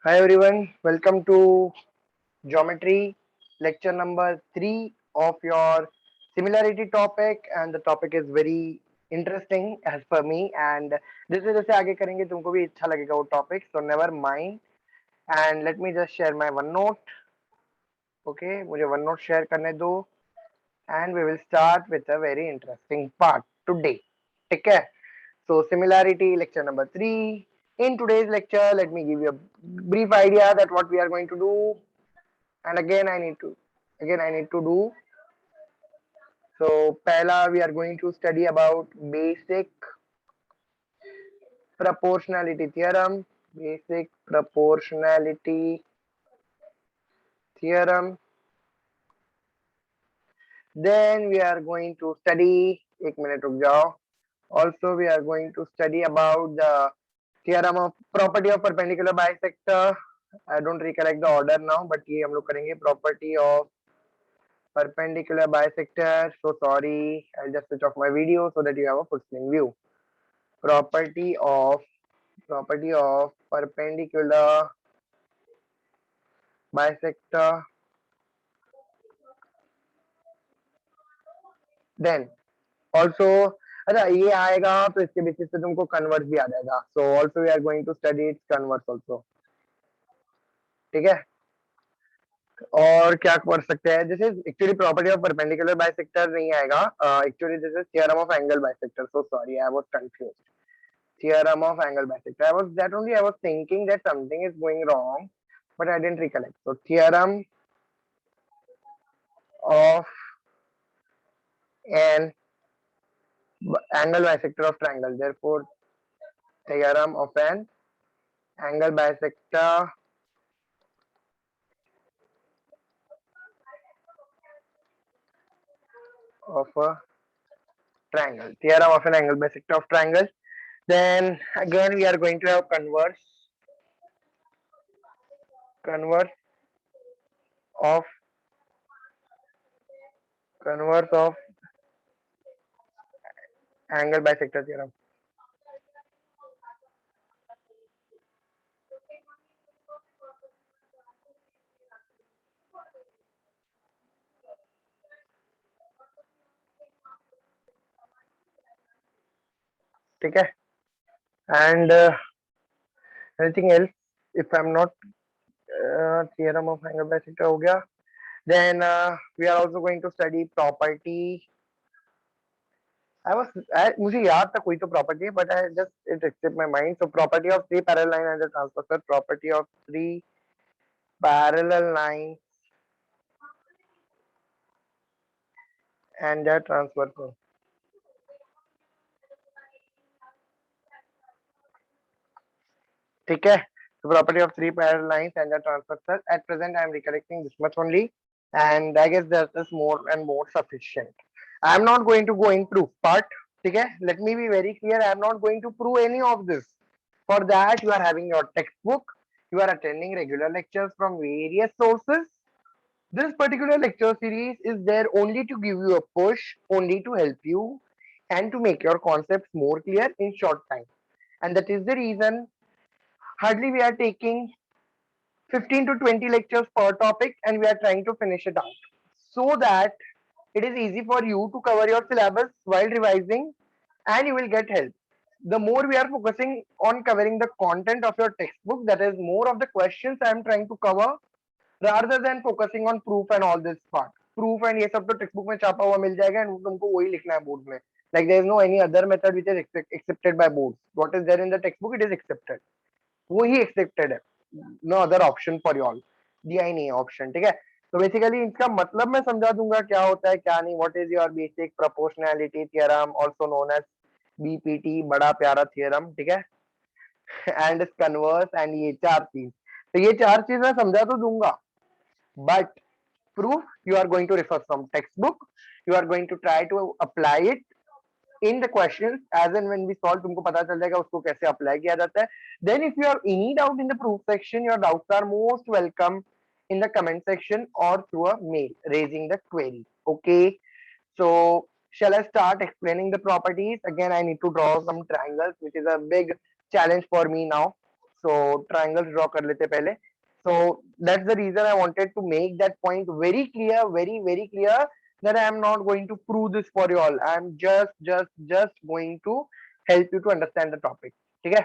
Hi everyone, welcome to geometry lecture number 3 of your similarity topic, and the topic is very interesting as per me, and जैसे जैसे आगे करेंगे तुमको भी अच्छा लगेगा वो topic, so never mind. And let me just share my OneNote. Okay, मुझे OneNote share करने दो, and we will start with a very interesting part today. ठीक है? So similarity lecture number 3. In today's lecture, let me give you a brief idea that what we are going to do. And again I need to do. So pehla we are going to study about basic proportionality theorem. Basic proportionality theorem. Then we are going to study. एक minute रुक जाओ. Also we are going to study about the theorem of property of perpendicular bisector. I don't recollect the order now, but ये हम लोग करेंगे property of perpendicular bisector. So sorry, I'll just switch off my video so that you have a full screen view. Property of perpendicular bisector. Then also अच्छा ये आएगा तो इसके basis पे तुमको कन्वर्स भी आ जाएगा. So also we are going to study its converse also. ठीक है. और क्या पढ़ सकते हैं जैसे actually property of perpendicular bisector नहीं आएगा. Actually this is theorem of angle bisector. So sorry I was confused. Theorem of angle bisector. I was thinking that something is going wrong, but I didn't recollect. So theorem of an angle bisector of triangle. Therefore, theorem of an angle bisector of a triangle. Theorem of an angle bisector of triangle. Then again we are going to have converse of converse of angle bisector theorem. ठीक है. And anything else? If I'm not theorem of angle bisector हो गया. Then we are also going to study property. मुझे याद था कोई तो property है, but I just it escaped my mind. So property of three parallel line and the transversal. Property of three parallel lines and their transversal. ठीक है. So property of three parallel lines and their transversal. At present, I am recollecting this much only, and I guess that is more and more sufficient. I am not going to go in proof part. ठीक है. Let me be very clear. I am not going to prove any of this. For that, you are having your textbook. You are attending regular lectures from various sources. This particular lecture series is there only to give you a push, only to help you, and to make your concepts more clear in short time. And that is the reason hardly we are taking 15 to 20 lectures per topic, and we are trying to finish it out so that it is easy for you to cover your syllabus while revising, and you will get help. The more we are focusing on covering the content of your textbook, that is more of the questions I am trying to cover rather than focusing on proof and all this part. Proof and ये सब तो textbook में छापा हुआ मिल जाएगा, and तुमको वही लिखना है board में. Like there is no any other method which is accepted by boards. What is there in the textbook, it is accepted. वो ही accepted है. No other option for you all. दिया ही नहीं है option. ठीक है. तो बेसिकली इसका मतलब मैं समझा दूंगा क्या होता है क्या नहीं. What is your basic proportionality theorem, also known as BPT, बड़ा प्यारा theorem. ठीक है. And converse and ये चार चीज. तो ये चार चीज मैं समझा तो दूंगा, but proof you are going to refer from textbook. You are going to try to apply it in the questions as and when we solve. तुमको पता चल जाएगा उसको कैसे अप्लाई किया जाता है. Then if you have any doubt in the proof section, your doubts are most welcome in the comment section or through a mail raising the query. Okay, so shall I start explaining the properties? Again, I need to draw some triangles, which is a big challenge for me now. So triangles draw कर लेते पहले. So that's the reason I wanted to make that point very clear, very clear, that I am not going to prove this for you all. I am just going to help you to understand the topic. Okay.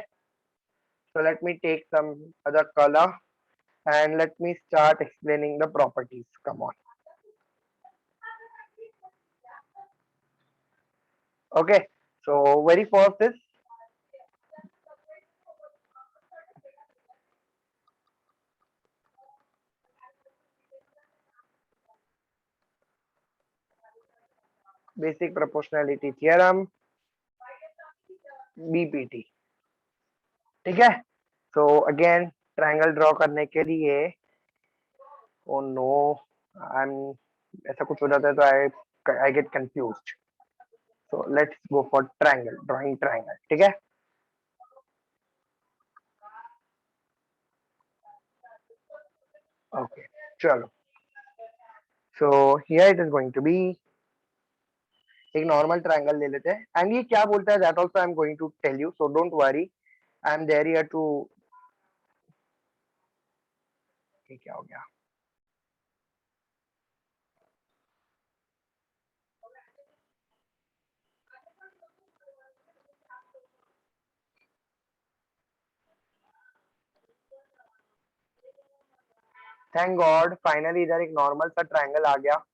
So let me take some other color and let me start explaining the properties. Come on. Okay. So very first is basic proportionality theorem, BPT. ठीक है. So again triangle draw करने के लिए, oh no, I'm ऐसा कुछ हो जाता है तो I get confused. So let's go for triangle, drawing triangle. ठीक है. Okay, चलो. So here it is going to be एक नॉर्मल ट्रायंगल ले लेते हैं एंड ये क्या बोलता है that also I am going to tell you, so don't worry, I am there here too. ये क्या हो गया? थैंक गॉड फाइनली इधर एक नॉर्मल सा ट्रायंगल आ गया.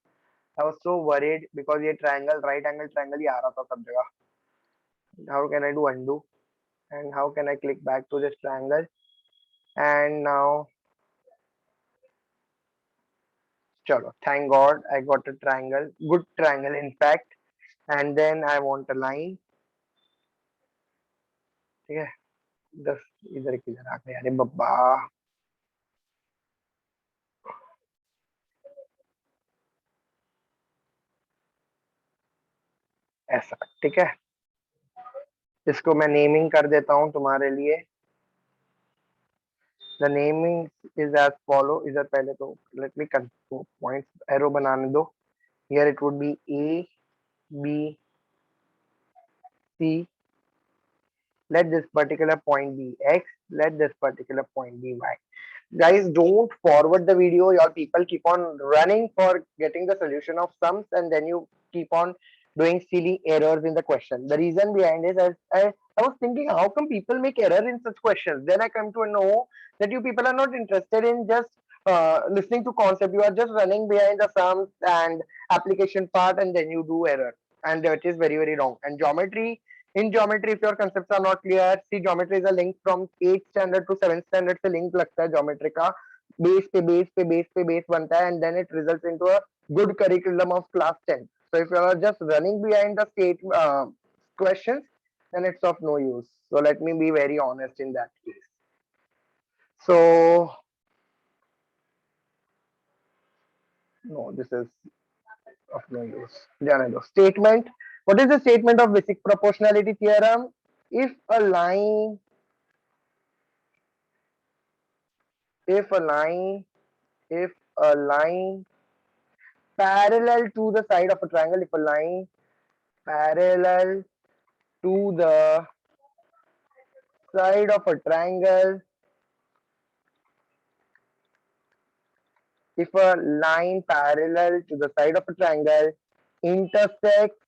I was so worried because ये ट्रायंगल राइट एंगल ट्रायंगल ही आ रहा था सब जगह. How can I do undo and how can I click back to this triangle? And now chalo, thank god I got a triangle, good triangle in fact. And then I want a line. ठीक है. दस इधर किधर आ गया? अरे बब्बा, ऐसा. ठीक है. इसको मैं नेमिंग कर देता हूं तुम्हारे लिए. The naming is as follow. इधर पहले तो लेट मी पॉइंट एरो बनाने दो. Here it would be A B C. Let this particular point be x, let this particular point be y. Guys, don't forward the video. Your people keep on running for getting the solution of sums and then you keep on doing silly errors in the question. The reason behind is I was thinking, how come people make error in such questions? Then I come to know that you people are not interested in just listening to concept. You are just running behind the sums and application part and then you do error. And that is very wrong. And geometry, in geometry, if your concepts are not clear, see, geometry is a link from 8th standard to 7th standard से link लगता है geometry का. Base बनता है and then it results into a good curriculum of class 10. So if you are just running behind the state questions, then it's of no use. So let me be very honest in that case. So no, this is of no use. जाने दो. Statement. What is the statement of basic proportionality theorem? If a line if a line parallel to the side of a triangle, if a line parallel to the side of a triangle, if a line parallel to the side of a triangle intersects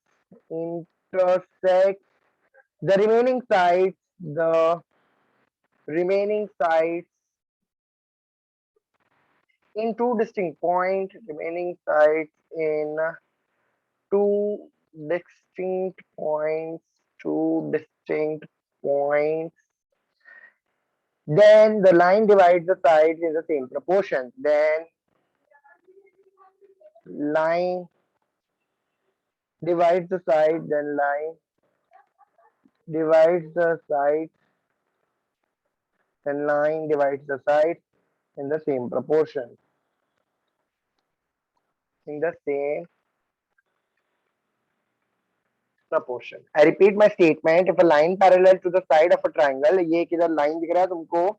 the remaining sides in two distinct points, two distinct points, then the line divides the sides in the same proportion. Then line divides the side, then line divides the sides, then line divides the sides in the same proportion. In the same proportion. I repeat my statement. If a line parallel to the side of a triangle, ये किधर line दिख रहा है तुमको,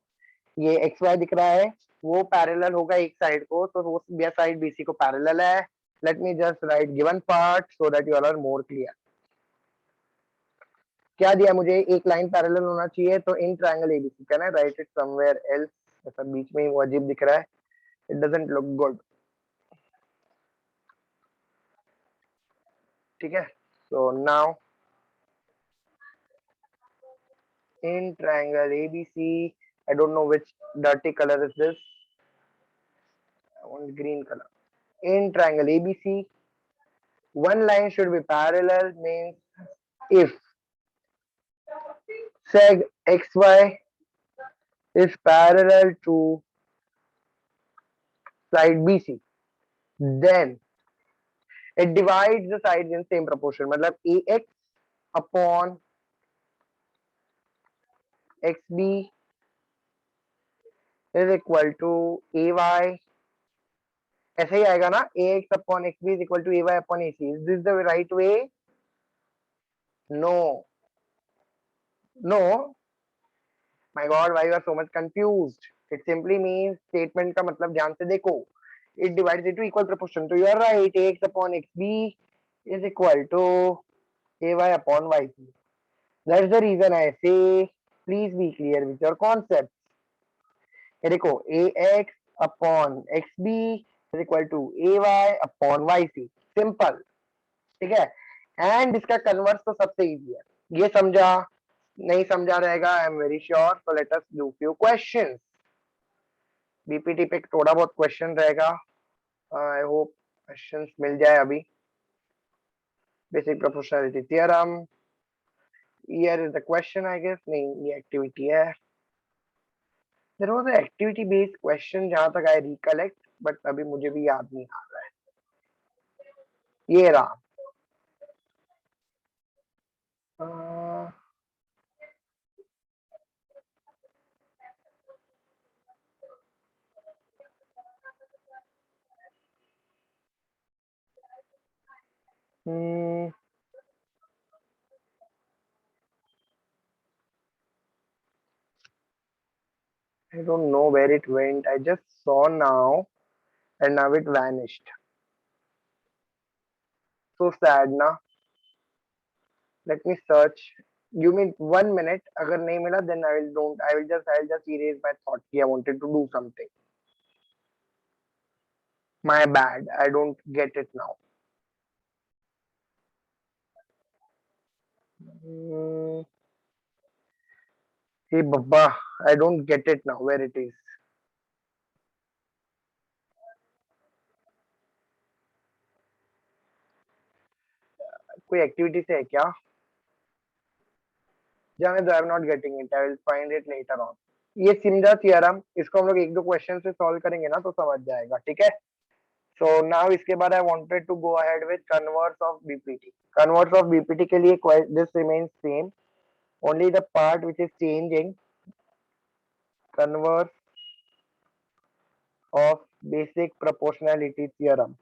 ये XY दिख रहा है, वो पैरेलल होगा एक साइड को, तो वो साइड BC को पैरेलल है. Let me just write given part so that you all are more clear. क्या दिया मुझे, एक लाइन पैरेलल होना चाहिए, तो in triangle ABC, can I right it somewhere else? ऐसा बीच में ही वो अजीब दिख रहा है, इट डजंट लुक गुड। ठीक है, so now in triangle ABC, I don't know which dirty color is this. I want green color. In triangle ABC, one line should be parallel, means if seg XY is parallel to side BC, then it divides the sides in same proportion. मतलब AX upon XB is equal to AY. ऐसे ही आएगा ना, AX upon XB is equal to AY upon AC. Is this the right way? No. No. My God, why you are so much confused? It simply means statement का मतलब ध्यान से देखो. It divides into equal proportion. So you are right. AX upon XB is equal to AY upon YC. That's the reason I say please be clear with your concepts. ये देखो, AX upon XB is equal to AY upon YC. Simple. ठीक है, and इसका converse तो सबसे easy है, ये समझा? नहीं समझा रहेगा, I am very sure. So let us do few questions. BPT पे थोड़ा बहुत क्वेश्चन रहेगा, आई होप क्वेश्चंस मिल जाए अभी। Basic proportionality theorem, here is the question I guess. नहीं, ये एक्टिविटी है। There was a activity based question जहां तक आई रिकलेक्ट, बट अभी मुझे भी याद नहीं आ रहा है। ये रहा, I don't know where it went. I just saw now and now it vanished. So sad na. Let me search. Give me 1 minute. अगर नहीं मिला then I will just erase my thought कि I wanted to do something. My bad. I don't get it now. Hey Baba, I don't get it now where it is. कोई activity से है क्या? जाने दो, I am not getting it, I will find it later on. ये सिमजा theorem, इसको हम लोग एक दो क्वेश्चन से सॉल्व करेंगे ना तो समझ जाएगा, ठीक है। सो नाउ इसके बाद I wanted to go ahead with converse of BPT. Converse of BPT के लिए this remains same, only the part which is changing, converse of basic proportionality theorem.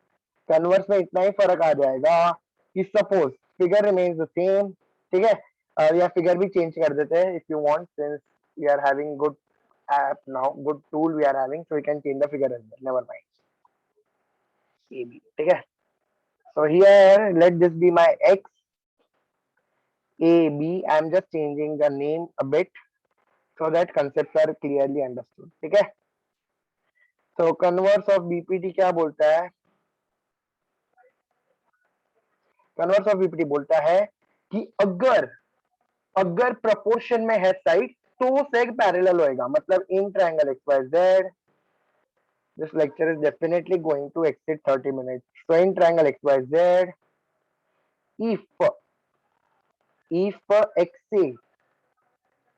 Converse में इतना ही फर्क आ जाएगा कि suppose figure remains the same, ठीक है, या फिगर भी चेंज कर देते हैं if you want, since we are having good app now, good tool we are having, so we can change the figure as well, never mind. AB, ठीक है। So here let this be my x, AB. I am just changing the name a bit so that concepts are clearly understood, ठीक है। So converse of BPT क्या बोलता है? Converse of BPT बोलता है कि अगर अगर प्रपोर्शन में है साइड तो वो सेग पैरेलल होएगा। मतलब in triangle XYZ, this lecture is definitely going to exceed 30 minutes. So in triangle XYZ, if XA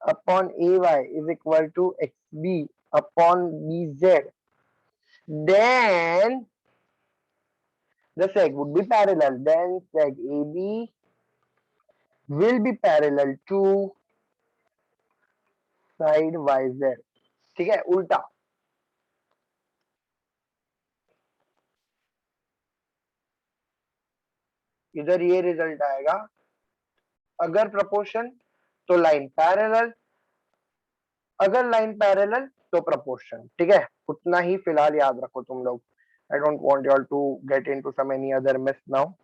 upon AY is equal to XB upon BZ, then the seg would be parallel. Then seg AB will be parallel to side YZ. ठीक है, उल्टा। इधर ये result आएगा, अगर proportion तो line parallel, अगर line parallel तो प्रोपोर्शन, ठीक है। उतना ही फिलहाल याद रखो तुम लोग। I don't want you all to get into some any other mess now.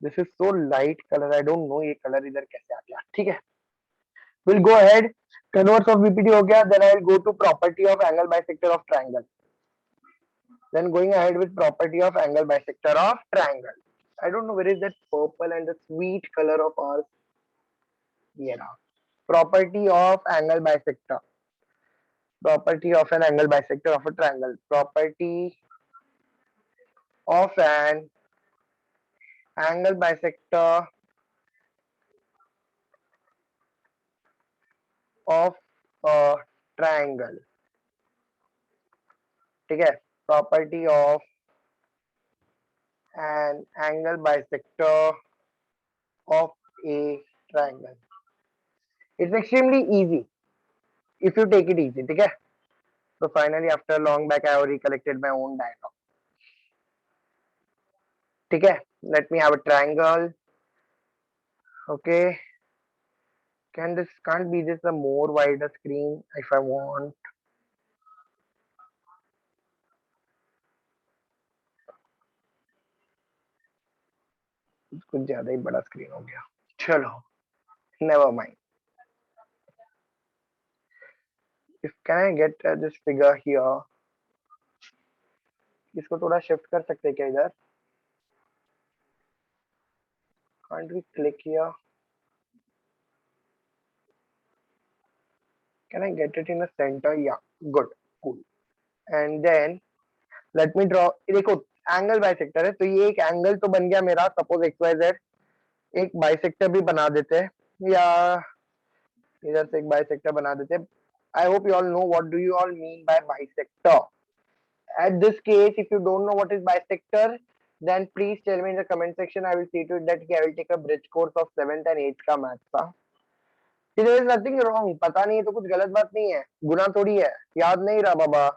This is so light colour, I don't know ये कलर इधर कैसे आ गया. ठीक है, will go ahead. Converse of BPT हो गया. Then I will go to property of angle bisector of triangle. Then going ahead with property of angle bisector of triangle. I don't know where is that purple and the sweet color of ours. Yeah. Property of angle bisector. Property of an angle bisector of a triangle. Property of an angle bisector of a triangle. ठीक है. Property of an angle bisector of a triangle. It's extremely easy if you take it easy. ठीक है. So finally, after long back, I have recollected my own diagram. ठीक है. Let me have a triangle. Okay. Can't be this a more wider screen if I want. कुछ ज्यादा ही बड़ा screen हो गया. चलो, never mind. If can I get this figure here? इसको थोड़ा शिफ्ट कर सकते हैं क्या इधर? Can't we click here? Can I get it in the center? Yeah, good, cool. And then let me draw. देखो एंगल बाइसेक्टर है, तो ये एक एंगल तो बन गया मेरा. Suppose X Y Z. एक बाइसेक्टर भी बना देते हैं, या इधर से एक बाइसेक्टर बना देते हैं. I hope you all know what do you all mean by bisector. At this case, if you don't know what is bisector, then please tell me in the comment section. I will see to it that I will take a bridge course of 7th and 8th का maths का. There is nothing wrong. पता नहीं है तो कुछ गलत बात नहीं है, गुना थोड़ी है. याद नहीं रहा बाबा,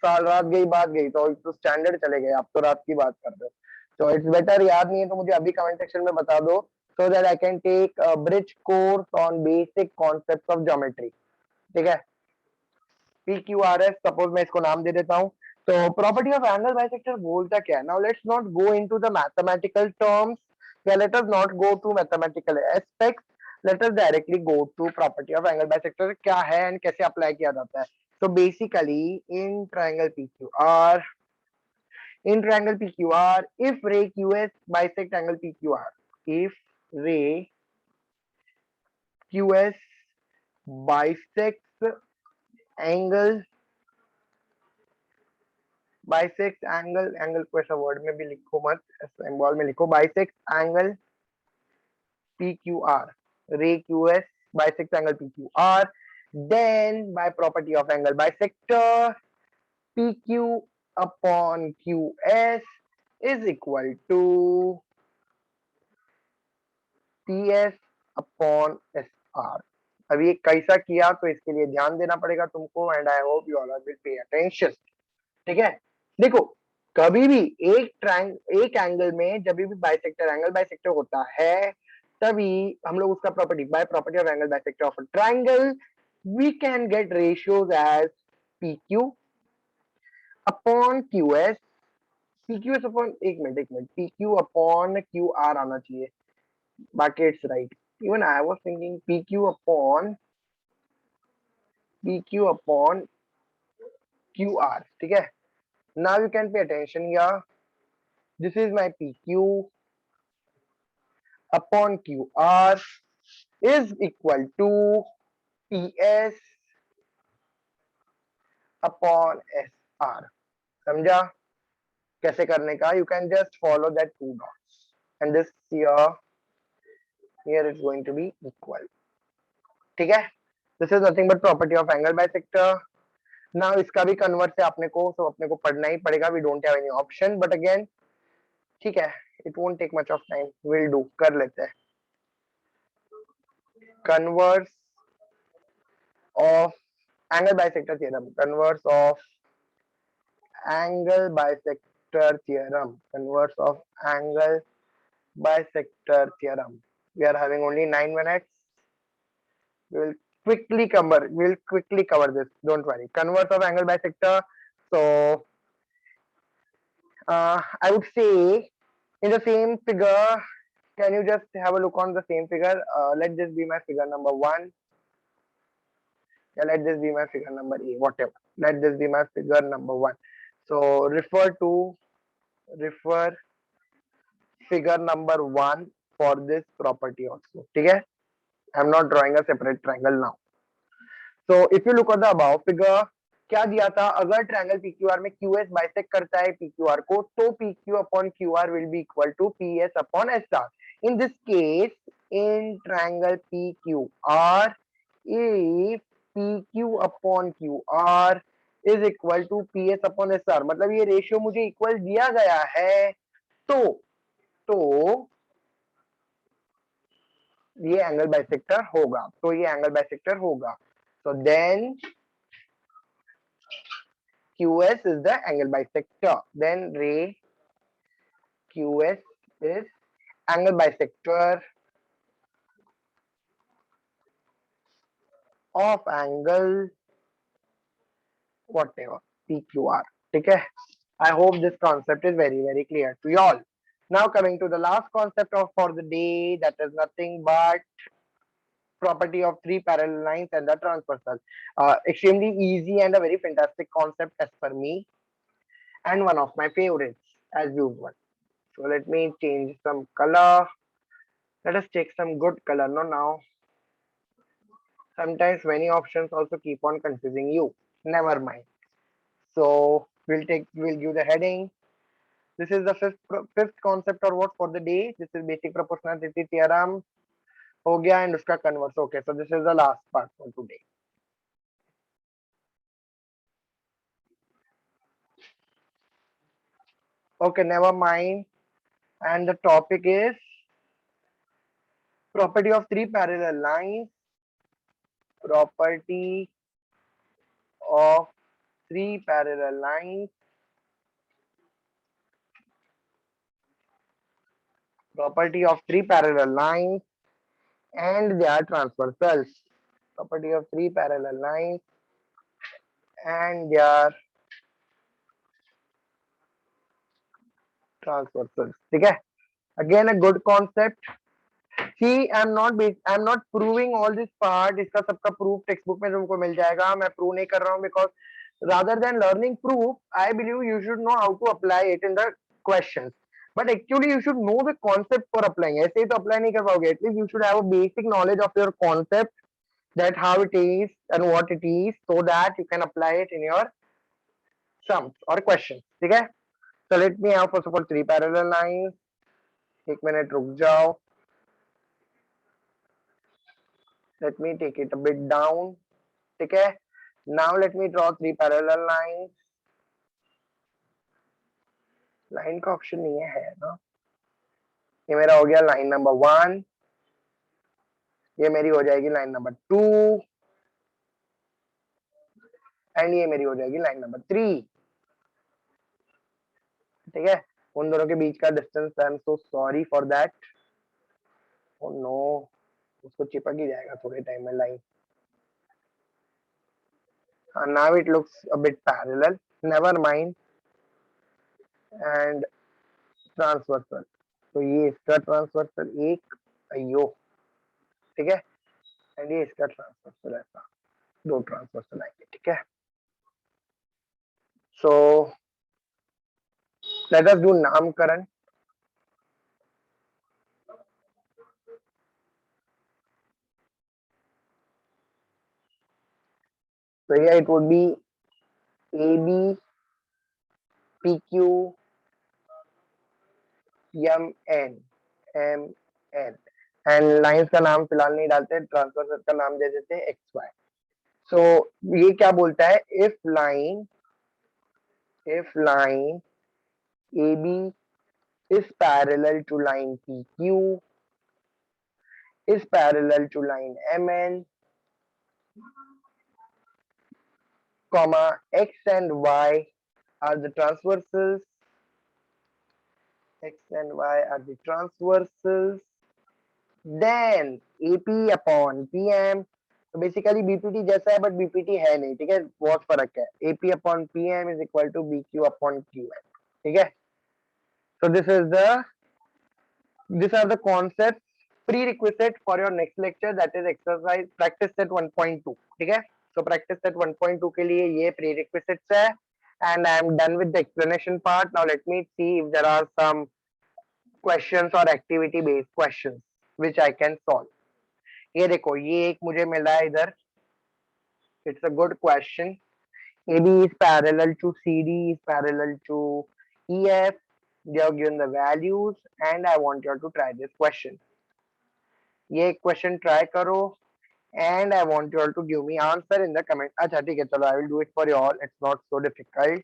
साल रात गई बात गई, तो स्टैंडर्ड चले गए. आप तो रात की बात कर रहे हो, तो इट्स बेटर याद नहीं है तो मुझे अभी कमेंट सेक्शन में बता दो, so that I can take a bridge course on basic concepts of geometry. ठीक है. PQRS सपोज मैं इसको नाम दे देता हूँ. तो प्रॉपर्टी ऑफ एंगल बाइसेक्टर बोलता क्या है? Now let's not go into the mathematical terms, या let us not go to mathematical aspects. Let us directly go to property of angle bisector क्या है एंड कैसे अप्लाई किया जाता है. So basically in triangle PQR, if ray QS bisect angle PQR, if ray QS bisects angle को ऐसा word में भी लिखो मत, सिंबल में लिखो. बाइसेक्ट एंगल PQR, रे QS bisects angle PQR, then by property of angle bisector, PQ upon QS is equal to PS upon SR. अभी ये कैसा किया तो इसके लिए ध्यान देना पड़ेगा तुमको, and I hope you all will pay attention. ठीक है. देखो, कभी भी एक एंगल में जब भी एंगल बाइसेक्टर होता है, तभी हम लोग उसका property by property of angle bisector of a triangle we can get ratios as PQ upon QS. PQS upon एक मिनट PQ अपॉन QR आना चाहिए, बाकी it's right. Even I was thinking PQ upon QR. ठीक है. Now you can pay attention here. This is my PQ upon QR is equal to PS upon SR. समझा कैसे करने का? You can just follow that two dots and this here is going to be equal. ठीक है. This is nothing but property of angle bisector. Now इसका भी convert है अपने को पढ़ना ही पड़ेगा. We don't have any option, but again ठीक है, it won't take much of time. We'll do, कर लेते हैं. Converse of angle bisector theorem. Converse of angle bisector theorem. Converse of angle bisector theorem. We are having only 9 minutes. We'll quickly cover this. Don't worry. Converse of angle bisector. So I would say in the same figure, Can you just have a look on the same figure? Let this be my figure number 1. Yeah, let this be my figure number A, whatever. Let this be my figure number 1. So refer figure number 1 for this property also. Okay? I'm not drawing a separate triangle now. So if you look at the above figure, क्या दिया था? अगर triangle PQR में QS bisect करता है PQR को, तो PQ upon QR will be equal to PS upon S star. In this case, in triangle PQR, if PQ upon QR is equal to PS upon S star, मतलब ये ratio मुझे equal दिया गया है, तो ये एंगल बाइसेक्टर होगा, so then QS is the angle bisector. Then ray QS is angle bisector of angle whatever PQR. Okay. I hope this concept is very clear to you all. Now coming to the last concept of for the day, that is nothing but property of three parallel lines and the transversal. Extremely easy and a very fantastic concept as per me, and one of my favorites as usual. So let me change some color. Let us take some good color. No, now sometimes many options also keep on confusing you. Never mind. So we'll give the heading. This is the fifth concept or what for the day. This is basic proportionality theorem. हो गया and उसका converse. Okay, so this is the last part for today. Okay, never mind. And the topic is property of three parallel lines. Property of three parallel lines. Property of three parallel lines and their transversals. Property of three parallel lines and their transversals. ठीक है? Again, a good concept. See, I'm not proving all this part. इसका सबका proof textbook में तुमको मिल जाएगा. मैं prove नहीं कर रहा हूँ because rather than learning proof, I believe you should know how to apply it in the questions. But actually, you should know the concept for applying. ऐसे ही तो apply नहीं कर पाओगे. At least you should have a basic knowledge of your concept, that how it is and what it is, so that you can apply it in your sums or questions. ठीक है? So let me have first of all three parallel lines. एक minute रुक जाओ. Let me take it a bit down. ठीक है? Now let me draw three parallel lines. Line का option नहीं है ना. ये मेरा हो गया लाइन नंबर 1. ये मेरी हो जाएगी लाइन नंबर 2 एंड ये मेरी हो जाएगी लाइन नंबर 3. ठीक है? उन दोनों के बीच का distance, I am so sorry for that. Oh no, उसको चिपक ही जाएगा थोड़े टाइम में line. Now it looks a bit parallel. Never mind. And transversal. तो ये इसका ट्रांसवर्सल एक अयो. ठीक है? एंड ये इसका ट्रांसवर्सल ऐसा. दो ट्रांसवर्सल आएंगे. ठीक है? So let us do नामकरण. So here it would be AB, PQ, MN, MN. And lines का नाम फिलहाल नहीं डालते, ट्रांसवर्सल का नाम दे देते हैं XY. सो ये क्या बोलता है? If line AB is parallel to line PQ, is parallel to line MN, comma X and Y are the transversals. X and Y are the transversals. Then AP upon PM. तो basically BPT जैसा है, but BPT है नहीं. ठीक है? बहुत फर्क है. AP upon PM is equal to BQ upon QM. ठीक है? So this is the These are the concepts prerequisite for your next lecture, that is exercise practice set 1.2. ठीक है, so practice set 1.2 के लिए ये prerequisites है, and I am done with the explanation part. Now let me see if there are some questions or activity based questions which I can solve. ये देखो, ये एक मुझे मिला है इधर. It's a good question. AB is parallel to CD is parallel to EF. They have given the values and I want you to try this question. ये question try करो and I want you all to give me answer in the comment. अच्छा ठीक है, चलो I will do it for you all. It's not so difficult.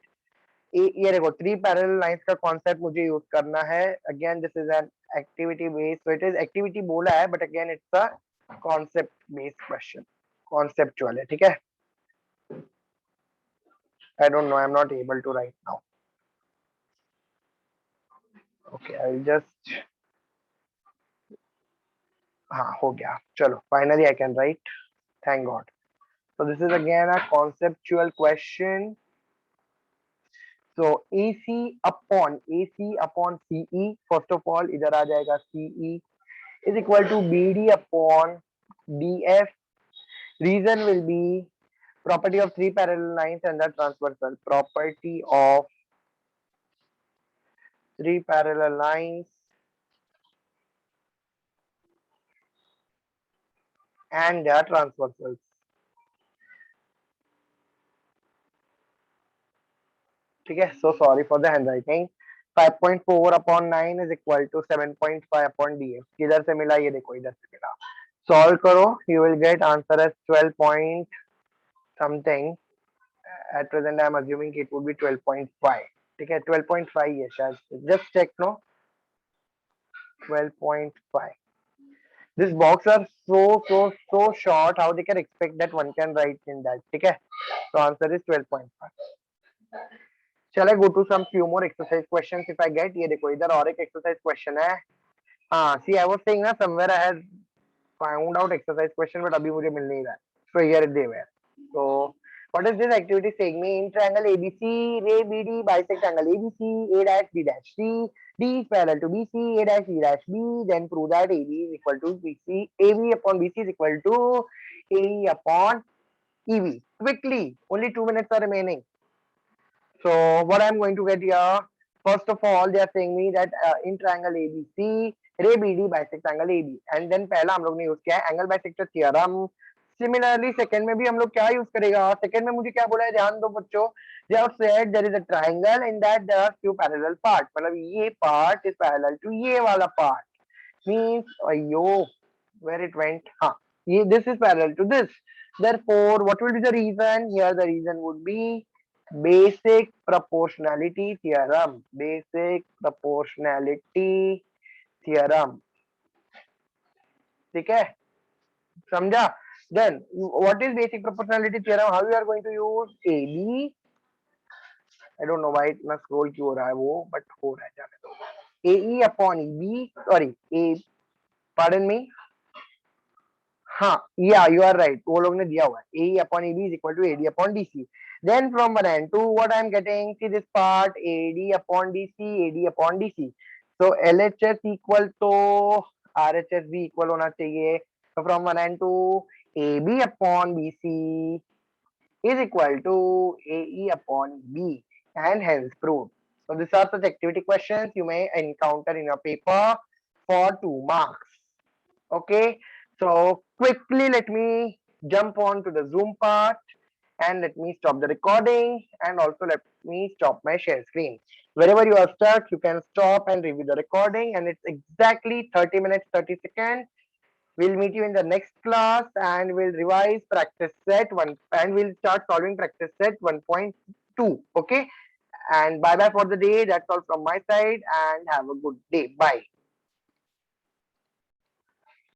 ये देखो, three parallel lines का concept मुझे use करना है. Again this is an activity based, so it is activity बोला है, but again it's a concept based question. Conceptual है, ठीक है. I don't know, I'm not able to write now. Okay, I'll just, हाँ हो गया, चलो finally I can write, thank God. So this is again a conceptual question. So AC upon CE, first of all इधर आ जाएगा CE is equal to BD upon DF. Reason will be property of three parallel lines and the transversal. Property of three parallel lines and their transversals. ठीक है, so sorry for the handwriting. 5.4 upon 9 is equal to 7.5 upon df. किधर से मिला, ये देखो इधर से मिला. Solve करो, you will get answer as 12 point something. At present I am assuming it would be 12.5. ठीक है, 12.5 है शायद. Just check, no. 12.5. This box are so short. How they can expect that one can write in that? ठीक है, so answer is 12.5. Shall I go to some few more exercise questions if I get? ये देखो इधर और एक exercise question है. हाँ, see I was saying ना, somewhere I had found out exercise question but अभी मुझे मिल नहीं रहा है. So here they were. So what is this activity saying me? In triangle ABC, ray BD bisect angle ABC, A dash B dash C, D is parallel to BC, A dash E dash B. Then prove that AB is equal to BC, AB upon BC is equal to AE upon EV. Quickly, only 2 minutes are remaining. So what I'm going to get here, first of all, they are saying me that in triangle ABC, ray BD bisect angle AB, and then पहला हम लोग ने use किया है angle bisector theorem. Similarly second में भी हम लोग क्या यूज करेगा, सेकंड में मुझे क्या बोला है, ध्यान दो बच्चों. they have said there is a triangle in that there are few parallel parts. मतलब ये part is parallel to ये वाला part. Means अयो where it went, हाँ, ये this is parallel to this. Therefore what will be the reason here? The reason would be basic proportionality theorem. Basic proportionality theorem. ठीक है, समझा. Then what is basic proportionality theorem? How you are going to use AB? I don't know why इतना scroll क्यों हो रहा है वो, but हो रहा है, जाने दो. AE upon EB, sorry, A, pardon me. हाँ, yeah, you are right. वो लोग ने दिया हुआ है. AE upon EB is equal to AD upon DC. Then from 1 and 2, what I am getting? See this part, AD upon DC, AD upon DC. So LHS equal to RHS भी equal होना चाहिए. So from 1 and 2, AB upon BC is equal to AE upon B, and hence proved. So these are such activity questions you may encounter in your paper for 2 marks. Okay, so quickly let me jump on to the Zoom part and let me stop the recording, and also let me stop my share screen. Wherever you are stuck, you can stop and review the recording, and it's exactly 30 minutes 30 seconds. We'll meet you in the next class and we'll revise practice set 1 and we'll start solving practice set 1.2. Okay, and bye bye for the day. That's all from my side, and have a good day. Bye.